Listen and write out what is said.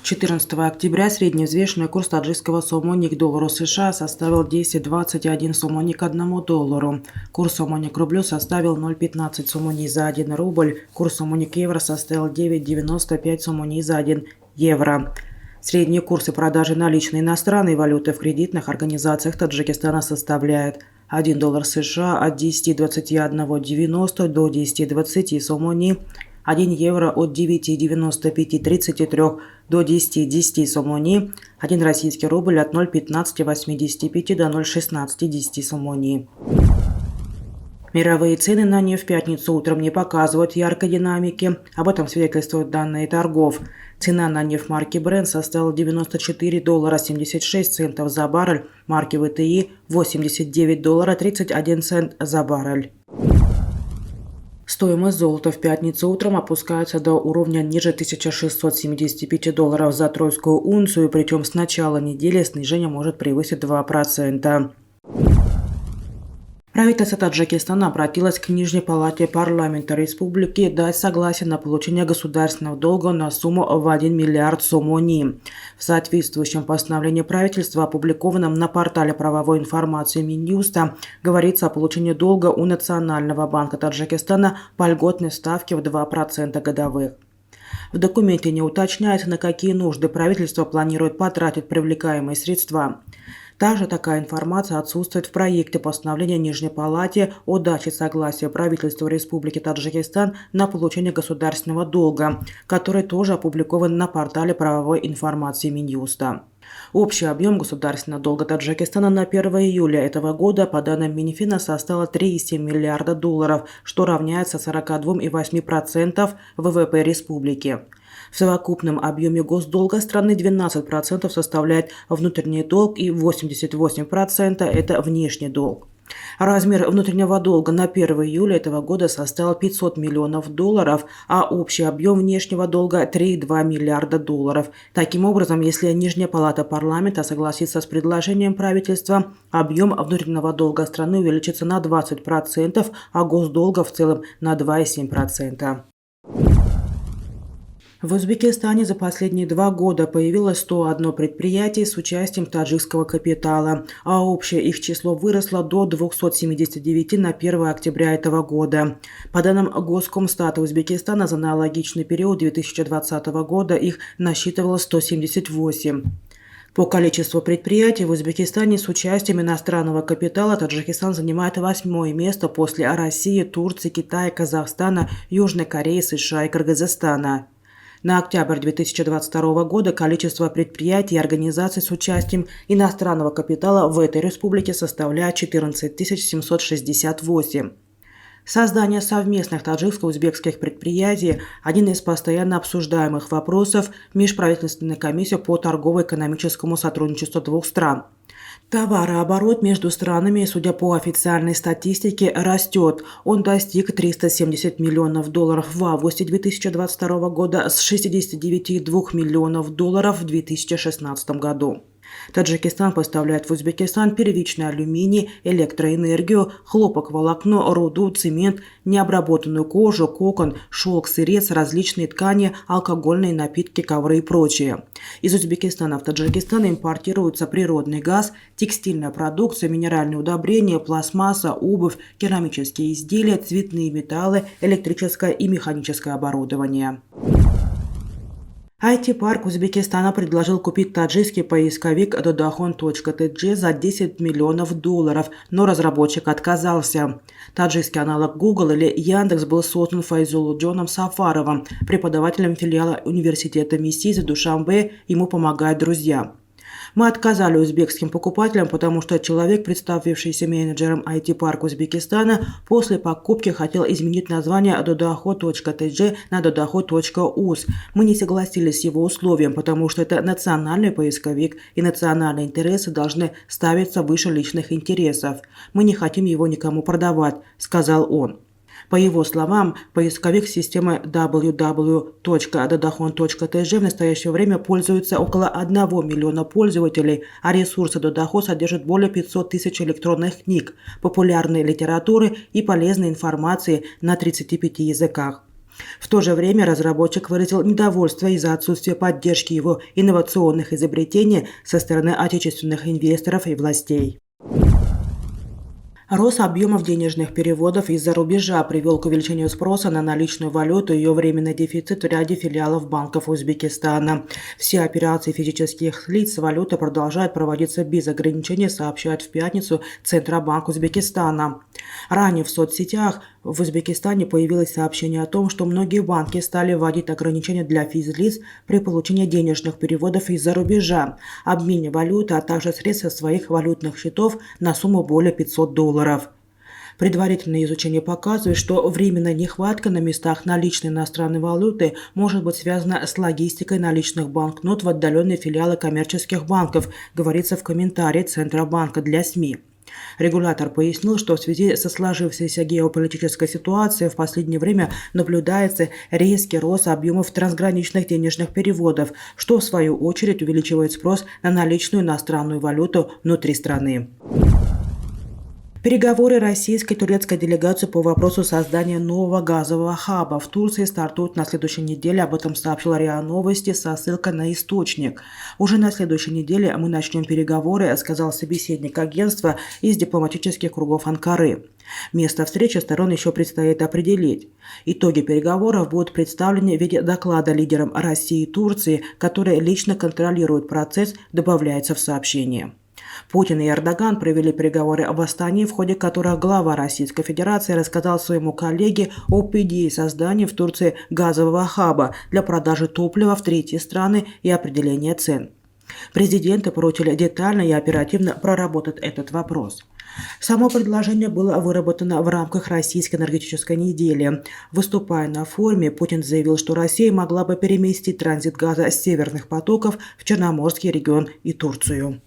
14 октября средневзвешенный курс таджикского сомони к доллару США составил 10,21 сомони к $1. Курс сомони к рублю составил 0,15 сомони за 1 рубль. Курс сомони к евро составил 9,95 сомони за 1 евро. Средние курсы продажи наличной иностранной валюты в кредитных организациях Таджикистана составляют: 1 доллар США от 10,2190 до 10,20 сомони, 1 евро от 9,9533 до 10,10 сомони, 1 российский рубль от 0,1585 до 0,1610 сомони. Мировые цены на нефть в пятницу утром не показывают яркой динамики. Об этом свидетельствуют данные торгов. Цена на нефть марки Brent составила $94.76 за баррель, марки WTI $89.31 за баррель. Стоимость золота в пятницу утром опускается до уровня ниже $1675 за тройскую унцию, причем с начала недели снижение может превысить 2%. Правительство Таджикистана обратилось к Нижней палате парламента республики дать согласие на получение государственного долга на сумму в 1 миллиард сомони. В соответствующем постановлении правительства, опубликованном на портале правовой информации Минюста, говорится о получении долга у Национального банка Таджикистана по льготной ставке в 2% годовых. В документе не уточняется, на какие нужды правительство планирует потратить привлекаемые средства. Также такая информация отсутствует в проекте постановления Нижней палате о даче согласия правительства Республики Таджикистан на получение государственного долга, который тоже опубликован на портале правовой информации Минюста. Общий объем государственного долга Таджикистана на 1 июля этого года, по данным Минфина, составил 3,7 миллиарда долларов, что равняется 42,8% ВВП республики. В совокупном объеме госдолга страны 12% составляет внутренний долг и 88% – это внешний долг. Размер внутреннего долга на 1 июля этого года составил $500 миллионов, а общий объем внешнего долга – 3,2 миллиарда долларов. Таким образом, если Нижняя палата парламента согласится с предложением правительства, объем внутреннего долга страны увеличится на 20%, а госдолга в целом на 2,7%. В Узбекистане за последние 2 года появилось 101 предприятие с участием таджикского капитала, а общее их число выросло до 279 на 1 октября этого года. По данным Госкомстата Узбекистана, за аналогичный период 2020 года их насчитывалось 178. По количеству предприятий в Узбекистане с участием иностранного капитала Таджикистан занимает 8-е место после России, Турции, Китая, Казахстана, Южной Кореи, США и Кыргызстана. На октябрь 2022 года количество предприятий и организаций с участием иностранного капитала в этой республике составляет 14 768. Создание совместных таджикско-узбекских предприятий – один из постоянно обсуждаемых вопросов Межправительственной комиссии по торгово-экономическому сотрудничеству 2 стран. Товарооборот между странами, судя по официальной статистике, растет. Он достиг $370 миллионов в августе 2022 года с $69,2 миллионов в 2016 году. Таджикистан поставляет в Узбекистан первичный алюминий, электроэнергию, хлопок, волокно, руду, цемент, необработанную кожу, кокон, шелк, сырец, различные ткани, алкогольные напитки, ковры и прочее. Из Узбекистана в Таджикистан импортируется природный газ, текстильная продукция, минеральные удобрения, пластмасса, обувь, керамические изделия, цветные металлы, электрическое и механическое оборудование. IT-парк Узбекистана предложил купить таджикский поисковик Dodahon.tg за $10 миллионов, но разработчик отказался. Таджикский аналог Google или Яндекс был создан Файзулуджоном Сафаровым, преподавателем филиала университета МИСИЗ в Душанбе, ему помогают друзья. Мы отказали узбекским покупателям, потому что человек, представившийся менеджером IT-парка Узбекистана, после покупки хотел изменить название Dodaho.tg на Dodaho.uz. Мы не согласились с его условием, потому что это национальный поисковик, и национальные интересы должны ставиться выше личных интересов. Мы не хотим его никому продавать, сказал он. По его словам, поисковик системы www.dodahon.tg в настоящее время пользуется около 1 миллиона пользователей, а ресурсы Dodaho содержат более 500 тысяч электронных книг, популярной литературы и полезной информации на 35 языках. В то же время разработчик выразил недовольство из-за отсутствия поддержки его инновационных изобретений со стороны отечественных инвесторов и властей. Рост объемов денежных переводов из-за рубежа привел к увеличению спроса на наличную валюту и ее временный дефицит в ряде филиалов банков Узбекистана. Все операции физических лиц с валютой продолжают проводиться без ограничений, сообщает в пятницу Центробанк Узбекистана. Ранее в соцсетях в Узбекистане появилось сообщение о том, что многие банки стали вводить ограничения для физлиц при получении денежных переводов из-за рубежа, обмене валюты, а также средств со своих валютных счетов на сумму более $500. Предварительное изучение показывает, что временная нехватка на местах наличной иностранной валюты может быть связана с логистикой наличных банкнот в отдаленные филиалы коммерческих банков, говорится в комментарии Центробанка для СМИ. Регулятор пояснил, что в связи со сложившейся геополитической ситуацией в последнее время наблюдается резкий рост объемов трансграничных денежных переводов, что в свою очередь увеличивает спрос на наличную иностранную валюту внутри страны. Переговоры российской и турецкой делегации по вопросу создания нового газового хаба в Турции стартуют на следующей неделе. Об этом сообщил РИА Новости со ссылкой на источник. Уже на следующей неделе мы начнем переговоры, сказал собеседник агентства из дипломатических кругов Анкары. Место встречи сторон еще предстоит определить. Итоги переговоров будут представлены в виде доклада лидерам России и Турции, которые лично контролируют процесс, добавляется в сообщении. Путин и Эрдоган провели переговоры об Астане, в ходе которых глава Российской Федерации рассказал своему коллеге об идее создания в Турции газового хаба для продажи топлива в третьи страны и определения цен. Президенты поручили детально и оперативно проработать этот вопрос. Само предложение было выработано в рамках Российской энергетической недели. Выступая на форуме, Путин заявил, что Россия могла бы переместить транзит газа с северных потоков в Черноморский регион и Турцию.